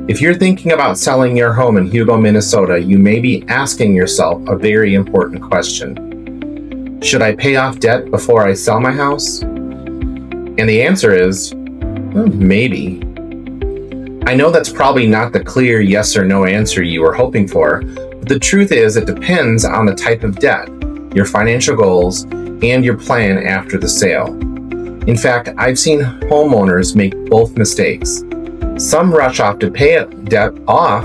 If you're thinking about selling your home in Hugo, Minnesota, you may be asking yourself a very important question. Should I pay off debt before I sell my house? And the answer is, well, maybe. I know that's probably not the clear yes or no answer you were hoping for, but the truth is it depends on the type of debt, your financial goals, and your plan after the sale. In fact, I've seen homeowners make both mistakes. Some rush off to pay debt off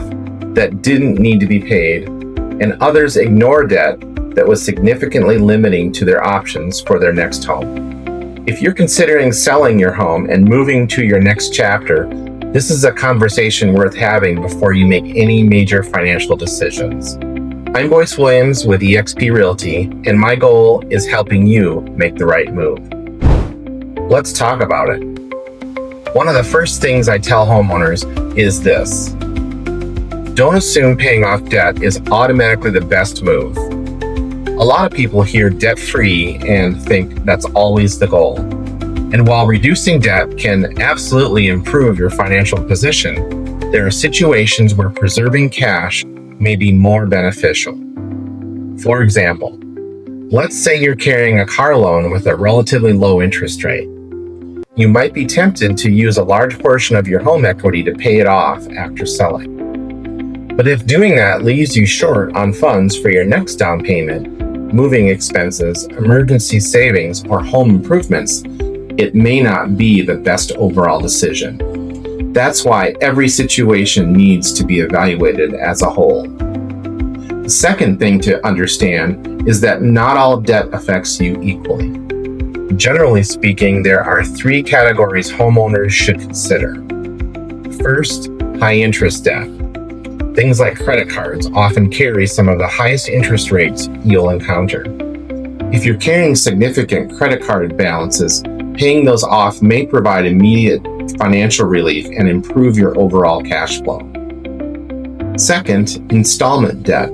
that didn't need to be paid, and others ignore debt that was significantly limiting to their options for their next home. If you're considering selling your home and moving to your next chapter, this is a conversation worth having before you make any major financial decisions. I'm Boyce.Williams with eXp Realty, and my goal is helping you make the right move. Let's talk about it. One of the first things I tell homeowners is this: don't assume paying off debt is automatically the best move. A lot of people hear debt-free and think that's always the goal. And while reducing debt can absolutely improve your financial position, there are situations where preserving cash may be more beneficial. For example, let's say you're carrying a car loan with a relatively low interest rate. You might be tempted to use a large portion of your home equity to pay it off after selling. But if doing that leaves you short on funds for your next down payment, moving expenses, emergency savings, or home improvements, it may not be the best overall decision. That's why every situation needs to be evaluated as a whole. The second thing to understand is that not all debt affects you equally. Generally speaking, there are three categories homeowners should consider. First, high interest debt. Things like credit cards often carry some of the highest interest rates you'll encounter. If you're carrying significant credit card balances, paying those off may provide immediate financial relief and improve your overall cash flow. Second, installment debt.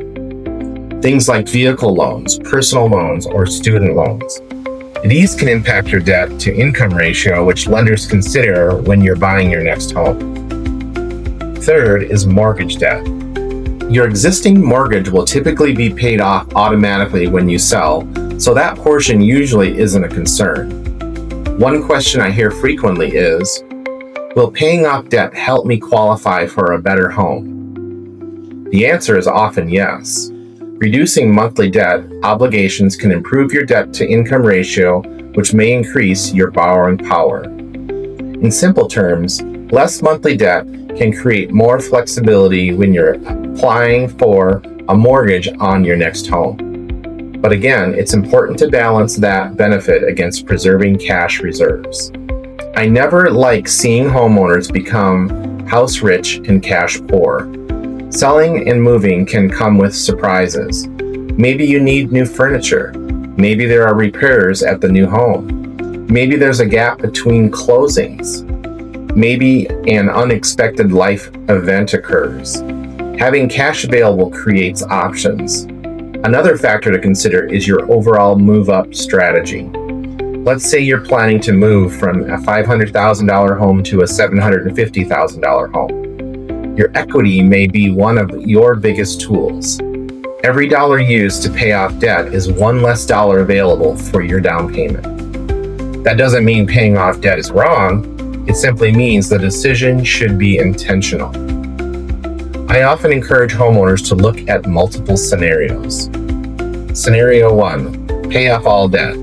Things like vehicle loans, personal loans, or student loans. These can impact your debt to income ratio, which lenders consider when you're buying your next home. Third is mortgage debt. Your existing mortgage will typically be paid off automatically when you sell, so that portion usually isn't a concern. One question I hear frequently is, will paying off debt help me qualify for a better home? The answer is often yes. Reducing monthly debt obligations can improve your debt to income ratio, which may increase your borrowing power. In simple terms, less monthly debt can create more flexibility when you're applying for a mortgage on your next home. But again, it's important to balance that benefit against preserving cash reserves. I never like seeing homeowners become house rich and cash poor. Selling and moving can come with surprises. Maybe you need new furniture. Maybe there are repairs at the new home. Maybe there's a gap between closings. Maybe an unexpected life event occurs. Having cash available creates options. Another factor to consider is your overall move-up strategy. Let's say you're planning to move from a $500,000 home to a $750,000 home. Your equity may be one of your biggest tools. Every dollar used to pay off debt is one less dollar available for your down payment. That doesn't mean paying off debt is wrong. It simply means the decision should be intentional. I often encourage homeowners to look at multiple scenarios. Scenario 1, pay off all debt.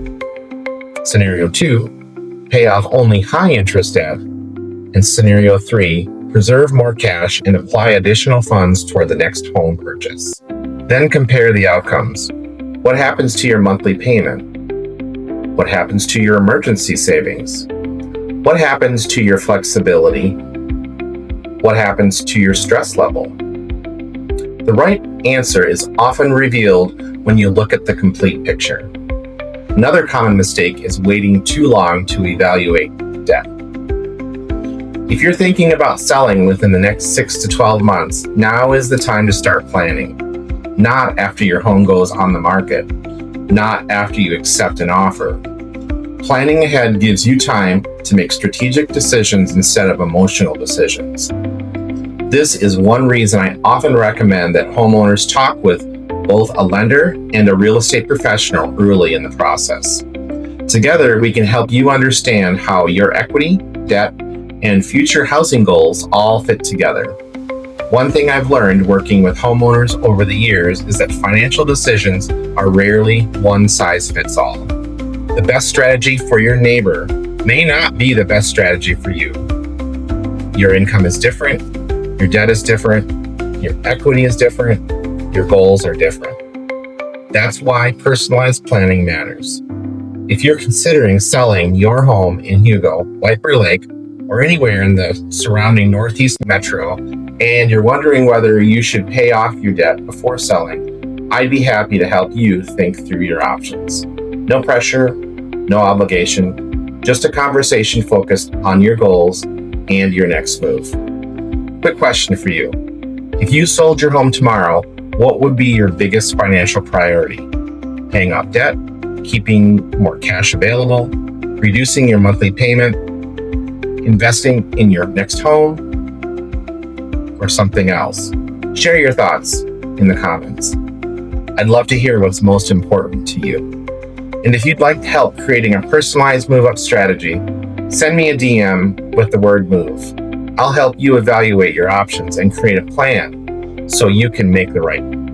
Scenario 2, pay off only high interest debt. And Scenario 3, preserve more cash and apply additional funds toward the next home purchase. Then compare the outcomes. What happens to your monthly payment? What happens to your emergency savings? What happens to your flexibility? What happens to your stress level? The right answer is often revealed when you look at the complete picture. Another common mistake is waiting too long to evaluate debt. If you're thinking about selling within the next 6 to 12 months, now is the time to start planning. Not after your home goes on the market, not after you accept an offer. Planning ahead gives you time to make strategic decisions instead of emotional decisions. This is one reason I often recommend that homeowners talk with both a lender and a real estate professional early in the process. Together, we can help you understand how your equity, debt, and future housing goals all fit together. One thing I've learned working with homeowners over the years is that financial decisions are rarely one size fits all. The best strategy for your neighbor may not be the best strategy for you. Your income is different, your debt is different, your equity is different, your goals are different. That's why personalized planning matters. If you're considering selling your home in Hugo, White Bear Lake, or anywhere in the surrounding Northeast Metro, and you're wondering whether you should pay off your debt before selling, I'd be happy to help you think through your options. No pressure, no obligation, just a conversation focused on your goals and your next move. Quick question for you. If you sold your home tomorrow, what would be your biggest financial priority? Paying off debt, keeping more cash available, reducing your monthly payment, investing in your next home, or something else? Share your thoughts in the comments. I'd love to hear what's most important to you. And if you'd like help creating a personalized move-up strategy, send me a DM with the word move. I'll help you evaluate your options and create a plan so you can make the right move.